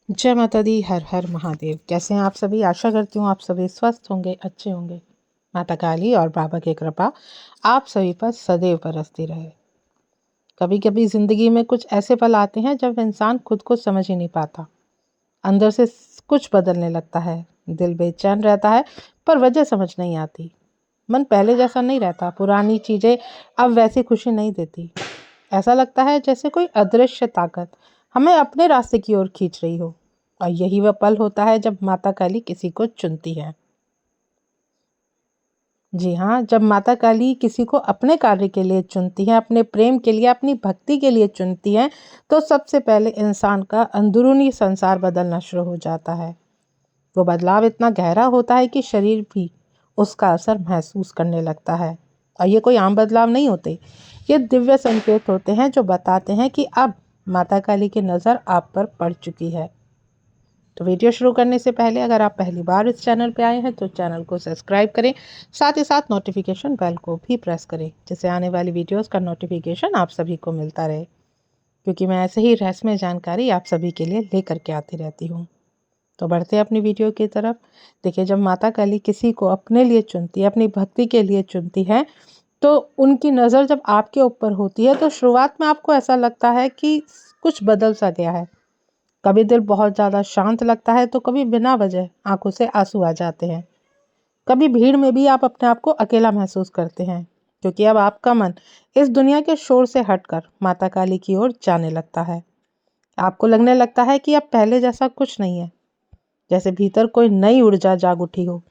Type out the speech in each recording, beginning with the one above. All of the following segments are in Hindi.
जय माता दी। हर हर महादेव। कैसे हैं आप सभी? आशा करती हूँ आप सभी स्वस्थ होंगे, अच्छे होंगे। माता काली और बाबा की कृपा आप सभी पर सदैव बरसती रहे। कभी कभी जिंदगी में कुछ ऐसे पल आते हैं जब इंसान खुद को समझ ही नहीं पाता। अंदर से कुछ बदलने लगता है, दिल बेचैन रहता है, पर वजह समझ नहीं आती। मन पहले जैसा नहीं रहता, पुरानी चीजें अब वैसी खुशी नहीं देती। ऐसा लगता है जैसे कोई अदृश्य ताकत हमें अपने रास्ते की ओर खींच रही हो। और यही वह पल होता है जब माता काली किसी को चुनती है। जी हाँ, जब माता काली किसी को अपने कार्य के लिए चुनती है, अपने प्रेम के लिए, अपनी भक्ति के लिए चुनती है, तो सबसे पहले इंसान का अंदरूनी संसार बदलना शुरू हो जाता है। वो बदलाव इतना गहरा होता है कि शरीर भी उसका असर महसूस करने लगता है। और ये कोई आम बदलाव नहीं होते, ये दिव्य संकेत होते हैं जो बताते हैं कि अब माता काली की नज़र आप पर पड़ चुकी है। तो वीडियो शुरू करने से पहले अगर आप पहली बार इस चैनल पर आए हैं तो चैनल को सब्सक्राइब करें, साथ ही साथ नोटिफिकेशन बेल को भी प्रेस करें, जिससे आने वाली वीडियोस का नोटिफिकेशन आप सभी को मिलता रहे। क्योंकि मैं ऐसे ही रहस्यमय जानकारी आप सभी के लिए लेकर के आती रहती हूँ। तो बढ़ते हैं अपनी वीडियो की तरफ। देखिए, जब माता काली किसी को अपने लिए चुनती है, अपनी भक्ति के लिए चुनती है, तो उनकी नज़र जब आपके ऊपर होती है तो शुरुआत में आपको ऐसा लगता है कि कुछ बदल सा गया है। कभी दिल बहुत ज़्यादा शांत लगता है, तो कभी बिना वजह आंखों से आंसू आ जाते हैं। कभी भीड़ में भी आप अपने आप को अकेला महसूस करते हैं, क्योंकि अब आपका मन इस दुनिया के शोर से हटकर माता काली की ओर जाने लगता है। आपको लगने लगता है कि अब पहले जैसा कुछ नहीं है, जैसे भीतर कोई नई ऊर्जा जाग उठी हो।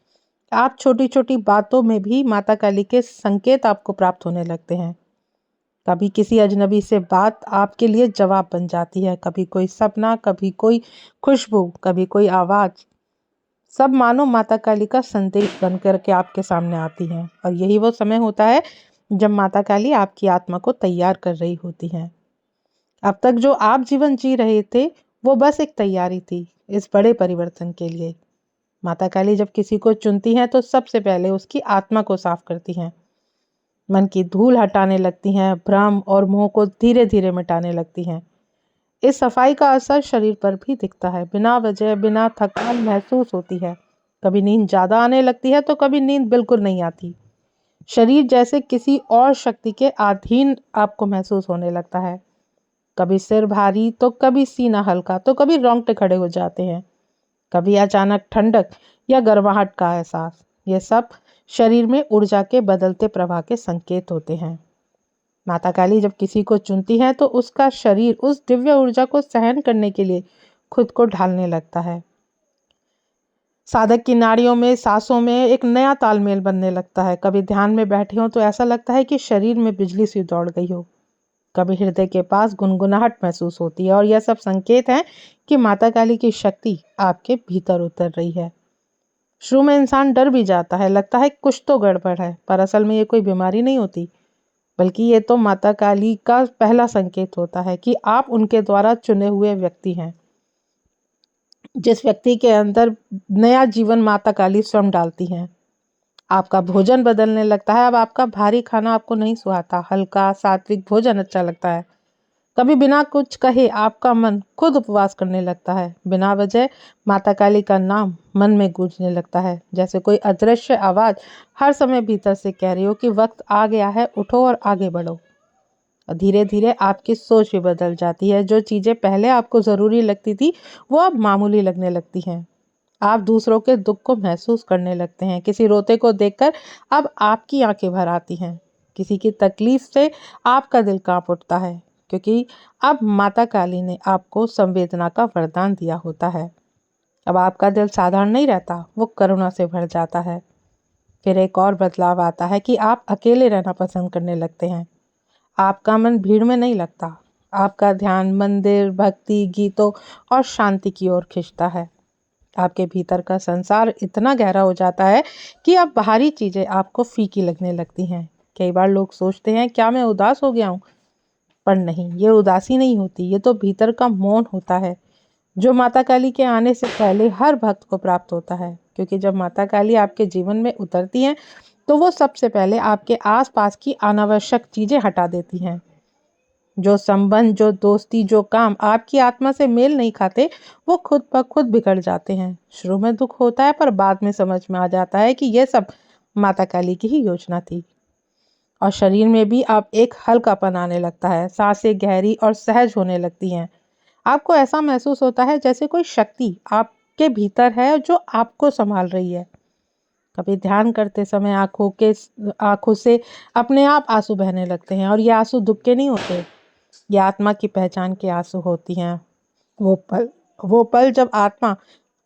आप छोटी छोटी बातों में भी माता काली के संकेत आपको प्राप्त होने लगते हैं। कभी किसी अजनबी से बात आपके लिए जवाब बन जाती है, कभी कोई सपना, कभी कोई खुशबू, कभी कोई आवाज। सब मानो माता काली का संदेश बन करके आपके सामने आती हैं। और यही वो समय होता है जब माता काली आपकी आत्मा को तैयार कर रही होती हैं। अब तक जो आप जीवन जी रहे थे, वो बस एक तैयारी थी इस बड़े परिवर्तन के लिए। माता काली जब किसी को चुनती हैं तो सबसे पहले उसकी आत्मा को साफ करती हैं, मन की धूल हटाने लगती हैं, भ्रम और मोह को धीरे धीरे मिटाने लगती हैं। इस सफाई का असर शरीर पर भी दिखता है। बिना वजह, बिना थकान महसूस होती है। कभी नींद ज्यादा आने लगती है तो कभी नींद बिल्कुल नहीं आती। शरीर जैसे किसी और शक्ति के अधीन आपको महसूस होने लगता है। कभी सिर भारी तो कभी सीना हल्का, तो कभी रोंगटे खड़े हो जाते हैं। कभी अचानक ठंडक या गर्माहट का एहसास। ये सब शरीर में ऊर्जा के बदलते प्रवाह के संकेत होते हैं। माता काली जब किसी को चुनती है तो उसका शरीर उस दिव्य ऊर्जा को सहन करने के लिए खुद को ढालने लगता है। साधक की नाड़ियों में, सांसों में एक नया तालमेल बनने लगता है। कभी ध्यान में बैठे हो तो ऐसा लगता है कि शरीर में बिजली सी दौड़ गई हो। कभी हृदय के पास गुनगुनाहट महसूस होती है। और यह सब संकेत हैं कि माता काली की शक्ति आपके भीतर उतर रही है। शुरू में इंसान डर भी जाता है, लगता है कुछ तो गड़बड़ है, पर असल में ये कोई बीमारी नहीं होती, बल्कि ये तो माता काली का पहला संकेत होता है कि आप उनके द्वारा चुने हुए व्यक्ति हैं। जिस व्यक्ति के अंदर नया जीवन माता काली स्वयं डालती हैं। आपका भोजन बदलने लगता है। अब आपका भारी खाना आपको नहीं सुहाता, हल्का सात्विक भोजन अच्छा लगता है। कभी बिना कुछ कहे आपका मन खुद उपवास करने लगता है। बिना वजह माता काली का नाम मन में गूंजने लगता है, जैसे कोई अदृश्य आवाज हर समय भीतर से कह रही हो कि वक्त आ गया है, उठो और आगे बढ़ो। और धीरे धीरे आपकी सोच भी बदल जाती है। जो चीजें पहले आपको जरूरी लगती थी, वो अब मामूली लगने लगती हैं। आप दूसरों के दुख को महसूस करने लगते हैं। किसी रोते को देखकर अब आपकी आंखें भर आती हैं। किसी की तकलीफ से आपका दिल कांप उठता है, क्योंकि अब माता काली ने आपको संवेदना का वरदान दिया होता है। अब आपका दिल साधारण नहीं रहता, वो करुणा से भर जाता है। फिर एक और बदलाव आता है कि आप अकेले रहना पसंद करने लगते हैं। आपका मन भीड़ में नहीं लगता। आपका ध्यान मंदिर, भक्ति, गीतों और शांति की ओर खिंचता है। आपके भीतर का संसार इतना गहरा हो जाता है कि अब बाहरी चीजें आपको फीकी लगने लगती हैं। कई बार लोग सोचते हैं क्या मैं उदास हो गया हूँ, पर नहीं, ये उदासी नहीं होती, ये तो भीतर का मौन होता है, जो माता काली के आने से पहले हर भक्त को प्राप्त होता है। क्योंकि जब माता काली आपके जीवन में उतरती हैं तो वो सबसे पहले आपके आसपास की अनावश्यक चीजें हटा देती हैं। जो संबंध, जो दोस्ती, जो काम आपकी आत्मा से मेल नहीं खाते, वो खुद ब खुद बिगड़ जाते हैं। शुरू में दुख होता है, पर बाद में समझ में आ जाता है कि यह सब माता काली की ही योजना थी। और शरीर में भी अब एक हल्कापन आने लगता है, सांसें गहरी और सहज होने लगती हैं। आपको ऐसा महसूस होता है जैसे कोई शक्ति आपके भीतर है जो आपको संभाल रही है। कभी ध्यान करते समय आंखों से अपने आप आंसू बहने लगते हैं, और ये आंसू दुख के नहीं होते, ये आत्मा की पहचान के आंसू होती हैं। वो पल जब आत्मा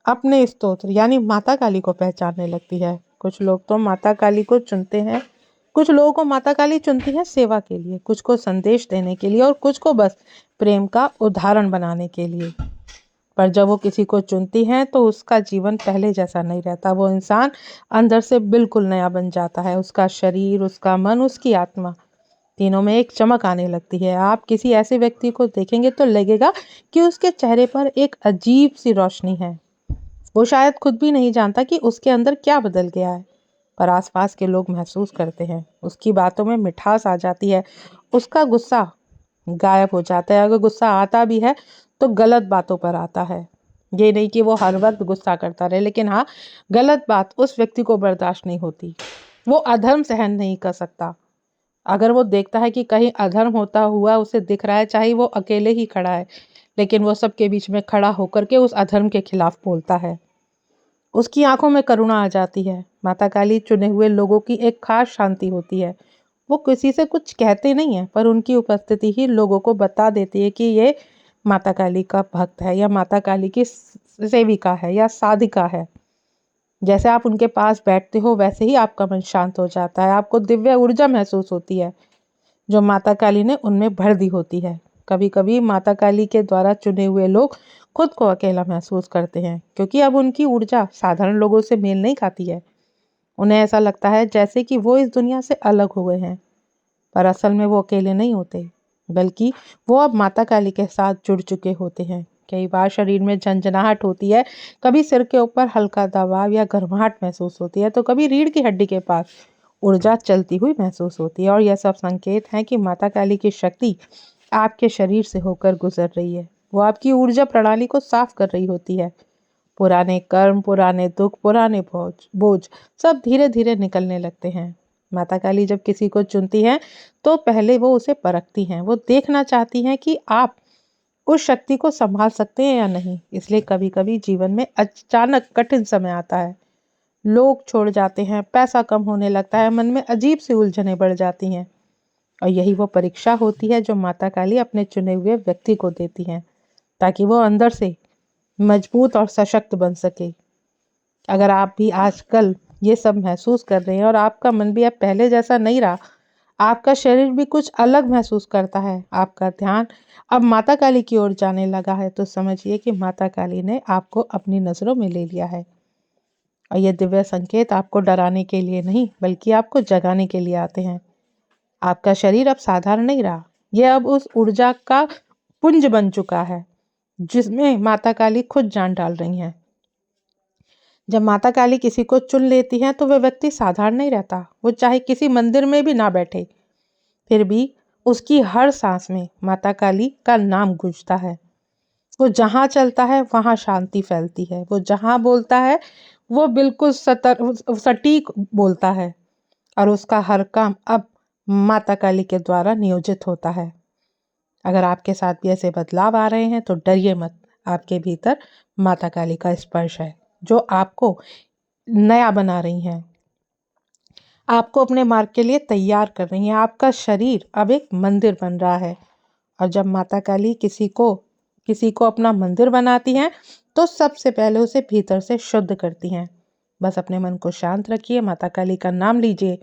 अपने स्तोत्र यानी माता काली को पहचानने लगती है। कुछ लोग तो माता काली को चुनते हैं, कुछ लोगों को माता काली चुनती है सेवा के लिए, कुछ को संदेश देने के लिए, और कुछ को बस प्रेम का उदाहरण बनाने के लिए। पर जब वो किसी को चुनती हैं तो उसका जीवन पहले जैसा नहीं रहता। वो इंसान अंदर से बिल्कुल नया बन जाता है। उसका शरीर, उसका मन, उसकी आत्मा, तीनों में एक चमक आने लगती है। आप किसी ऐसे व्यक्ति को देखेंगे तो लगेगा कि उसके चेहरे पर एक अजीब सी रोशनी है। वो शायद खुद भी नहीं जानता कि उसके अंदर क्या बदल गया है, पर आसपास के लोग महसूस करते हैं। उसकी बातों में मिठास आ जाती है, उसका गुस्सा गायब हो जाता है। अगर गुस्सा आता भी है तो गलत बातों पर आता है। ये नहीं कि वो हर वक्त गुस्सा करता रहे, लेकिन हाँ, गलत बात उस व्यक्ति को बर्दाश्त नहीं होती। वो अधर्म सहन नहीं कर सकता। अगर वो देखता है कि कहीं अधर्म होता हुआ उसे दिख रहा है, चाहे वो अकेले ही खड़ा है, लेकिन वो सबके बीच में खड़ा होकर के उस अधर्म के खिलाफ बोलता है। उसकी आंखों में करुणा आ जाती है। माता काली चुने हुए लोगों की एक खास शांति होती है। वो किसी से कुछ कहते नहीं है, पर उनकी उपस्थिति ही लोगों को बता देती है कि ये माता काली का भक्त है, या माता काली की सेविका है, या साधिका है। जैसे आप उनके पास बैठते हो वैसे ही आपका मन शांत हो जाता है। आपको दिव्य ऊर्जा महसूस होती है जो माता काली ने उनमें भर दी होती है। कभी कभी माता काली के द्वारा चुने हुए लोग खुद को अकेला महसूस करते हैं, क्योंकि अब उनकी ऊर्जा साधारण लोगों से मेल नहीं खाती है। उन्हें ऐसा लगता है जैसे कि वो इस दुनिया से अलग हो गए हैं, पर असल में वो अकेले नहीं होते, बल्कि वो अब माता काली के साथ जुड़ चुके होते हैं। कई बार शरीर में झंझनाहट होती है, कभी सिर के ऊपर हल्का दबाव या गर्माहट महसूस होती है, तो कभी रीढ़ की हड्डी के पास ऊर्जा चलती हुई महसूस होती है। और यह सब संकेत हैं कि माता काली की शक्ति आपके शरीर से होकर गुजर रही है। वो आपकी ऊर्जा प्रणाली को साफ कर रही होती है। पुराने कर्म, पुराने दुख, पुराने बोझ सब धीरे धीरे निकलने लगते हैं। माता काली जब किसी को चुनती हैं तो पहले वो उसे परखती हैं। वो देखना चाहती हैं कि आप उस शक्ति को संभाल सकते हैं या नहीं। इसलिए कभी कभी जीवन में अचानक कठिन समय आता है, लोग छोड़ जाते हैं, पैसा कम होने लगता है, मन में अजीब सी उलझनें बढ़ जाती हैं। और यही वो परीक्षा होती है जो माता काली अपने चुने हुए व्यक्ति को देती हैं, ताकि वो अंदर से मजबूत और सशक्त बन सके। अगर आप भी आजकल ये सब महसूस कर रहे हैं और आपका मन भी अब पहले जैसा नहीं रहा, आपका शरीर भी कुछ अलग महसूस करता है, आपका ध्यान अब माता काली की ओर जाने लगा है, तो समझिए कि माता काली ने आपको अपनी नजरों में ले लिया है। और ये दिव्य संकेत आपको डराने के लिए नहीं, बल्कि आपको जगाने के लिए आते हैं। आपका शरीर अब साधारण नहीं रहा, यह अब उस ऊर्जा का पुंज बन चुका है जिसमें माता काली खुद जान डाल रही हैं। जब माता काली किसी को चुन लेती हैं तो वह व्यक्ति साधारण नहीं रहता। वो चाहे किसी मंदिर में भी ना बैठे, फिर भी उसकी हर सांस में माता काली का नाम गूंजता है। वो जहाँ चलता है वहाँ शांति फैलती है। वो जहाँ बोलता है वो बिल्कुल सटीक बोलता है, और उसका हर काम अब माता काली के द्वारा नियोजित होता है। अगर आपके साथ भी ऐसे बदलाव आ रहे हैं तो डरिए मत। आपके भीतर माता काली का स्पर्श है जो आपको नया बना रही हैं, आपको अपने मार्ग के लिए तैयार कर रही हैं। आपका शरीर अब एक मंदिर बन रहा है, और जब माता काली किसी को अपना मंदिर बनाती हैं तो सबसे पहले उसे भीतर से शुद्ध करती हैं। बस अपने मन को शांत रखिए, माता काली का नाम लीजिए,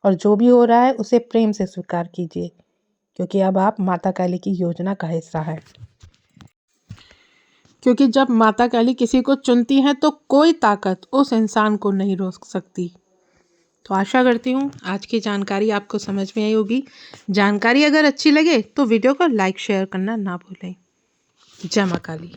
और जो भी हो रहा है उसे प्रेम से स्वीकार कीजिए, क्योंकि अब आप माता काली की योजना का हिस्सा है। क्योंकि जब माता काली किसी को चुनती हैं तो कोई ताकत उस इंसान को नहीं रोक सकती। तो आशा करती हूँ आज की जानकारी आपको समझ में आई होगी। जानकारी अगर अच्छी लगे तो वीडियो को लाइक शेयर करना ना भूलें। जय मां काली।